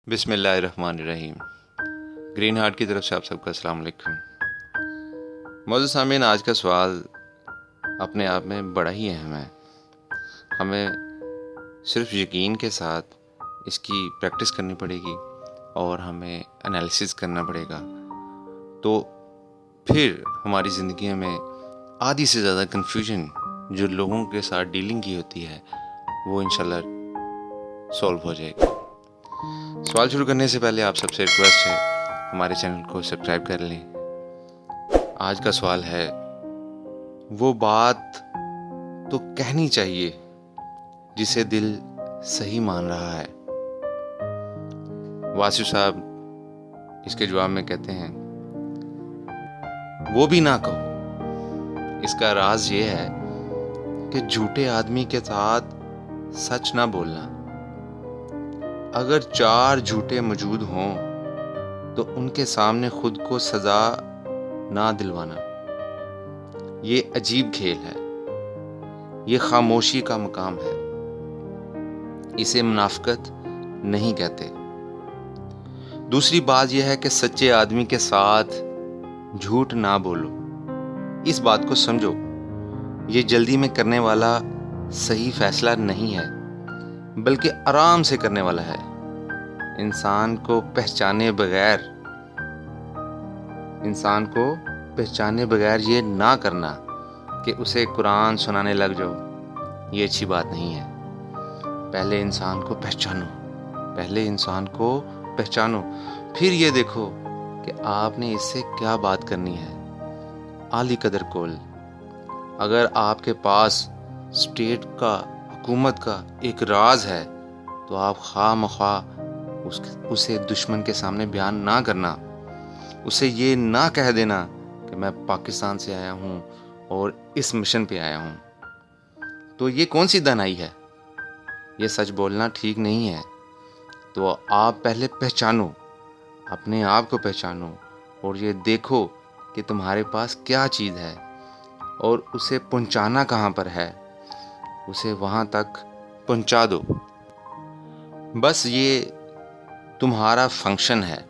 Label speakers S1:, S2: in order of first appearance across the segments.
S1: بسم اللہ الرحمن الرحیم۔ گرین ہارٹ کی طرف سے آپ سب کا السلام علیکم۔ معزز سامعین، آج کا سوال اپنے آپ میں بڑا ہی اہم ہے۔ ہمیں صرف یقین کے ساتھ اس کی پریکٹس کرنی پڑے گی اور ہمیں انالیسس کرنا پڑے گا، تو پھر ہماری زندگی میں آدھی سے زیادہ کنفیوژن جو لوگوں کے ساتھ ڈیلنگ کی ہوتی ہے وہ انشاءاللہ سولو ہو جائے گی۔ سوال شروع کرنے سے پہلے آپ سب سے ریکویسٹ ہے ہمارے چینل کو سبسکرائب کر لیں۔ آج کا سوال ہے، وہ بات تو کہنی چاہیے جسے دل صحیح مان رہا ہے۔ واسف صاحب اس کے جواب میں کہتے ہیں، وہ بھی نہ کہو۔ اس کا راز یہ ہے کہ جھوٹے آدمی کے ساتھ سچ نہ بولنا۔ اگر 4 جھوٹے موجود ہوں تو ان کے سامنے خود کو سزا نہ دلوانا۔ یہ عجیب کھیل ہے، یہ خاموشی کا مقام ہے، اسے منافقت نہیں کہتے۔ دوسری بات یہ ہے کہ سچے آدمی کے ساتھ جھوٹ نہ بولو۔ اس بات کو سمجھو، یہ جلدی میں کرنے والا صحیح فیصلہ نہیں ہے، بلکہ آرام سے کرنے والا ہے۔ انسان کو پہچانے بغیر یہ نہ کرنا کہ اسے قرآن سنانے لگ جاؤ، یہ اچھی بات نہیں ہے۔ پہلے انسان کو پہچانو، پھر یہ دیکھو کہ آپ نے اس سے کیا بات کرنی ہے۔ عالی قدر کول، اگر آپ کے پاس اسٹیٹ کا، حکومت کا ایک راز ہے تو آپ خواہ مخواہ اسے دشمن کے سامنے بیان نہ کرنا۔ اسے یہ نہ کہہ دینا کہ میں پاکستان سے آیا ہوں اور اس مشن پہ آیا ہوں۔ تو یہ کون سی دانائی ہے؟ یہ سچ بولنا ٹھیک نہیں ہے۔ تو آپ پہلے پہچانو، اپنے آپ کو پہچانو اور یہ دیکھو کہ تمہارے پاس کیا چیز ہے اور اسے پہنچانا کہاں پر ہے۔ اسے وہاں تک پہنچا دو۔ بس یہ تمہارا فنکشن ہے۔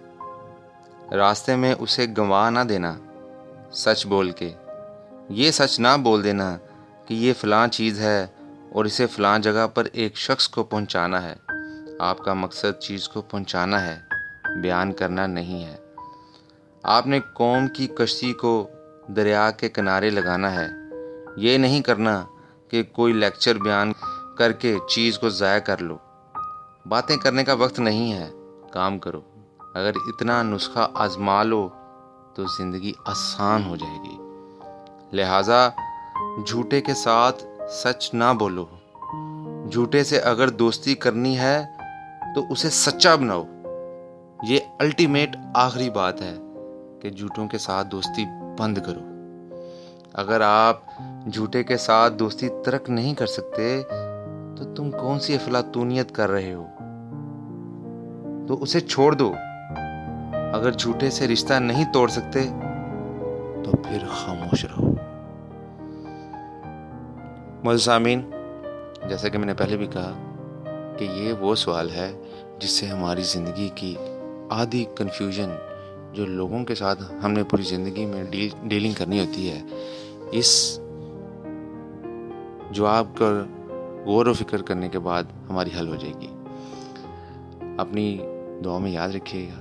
S1: راستے میں اسے گنوا نہ دینا سچ بول کے۔ یہ سچ نہ بول دینا کہ یہ فلاں چیز ہے اور اسے فلاں جگہ پر ایک شخص کو پہنچانا ہے۔ آپ کا مقصد چیز کو پہنچانا ہے، بیان کرنا نہیں ہے۔ آپ نے قوم کی کشتی کو دریا کے کنارے لگانا ہے، یہ نہیں کرنا کہ کوئی لیکچر بیان کر کے چیز کو ضائع کر لو۔ باتیں کرنے کا وقت نہیں ہے، کام کرو۔ اگر اتنا نسخہ آزما لو تو زندگی آسان ہو جائے گی۔ لہٰذا جھوٹے کے ساتھ سچ نہ بولو۔ جھوٹے سے اگر دوستی کرنی ہے تو اسے سچا بناؤ۔ یہ الٹیمیٹ آخری بات ہے کہ جھوٹوں کے ساتھ دوستی بند کرو۔ اگر آپ جھوٹے کے ساتھ دوستی ترک نہیں کر سکتے تو تم کون سی افلاطونیت کر رہے ہو؟ تو اسے چھوڑ دو۔ اگر جھوٹے سے رشتہ نہیں توڑ سکتے تو پھر خاموش رہو۔ معزز سامعین، جیسا کہ میں نے پہلے بھی کہا کہ یہ وہ سوال ہے جس سے ہماری زندگی کی آدھی کنفیوژن جو لوگوں کے ساتھ ہم نے پوری زندگی میں ڈیلنگ کرنی ہوتی ہے، اس جواب کا غور و فکر کرنے کے بعد ہماری حل ہو جائے گی۔ اپنی دعا میں یاد رکھیے گا۔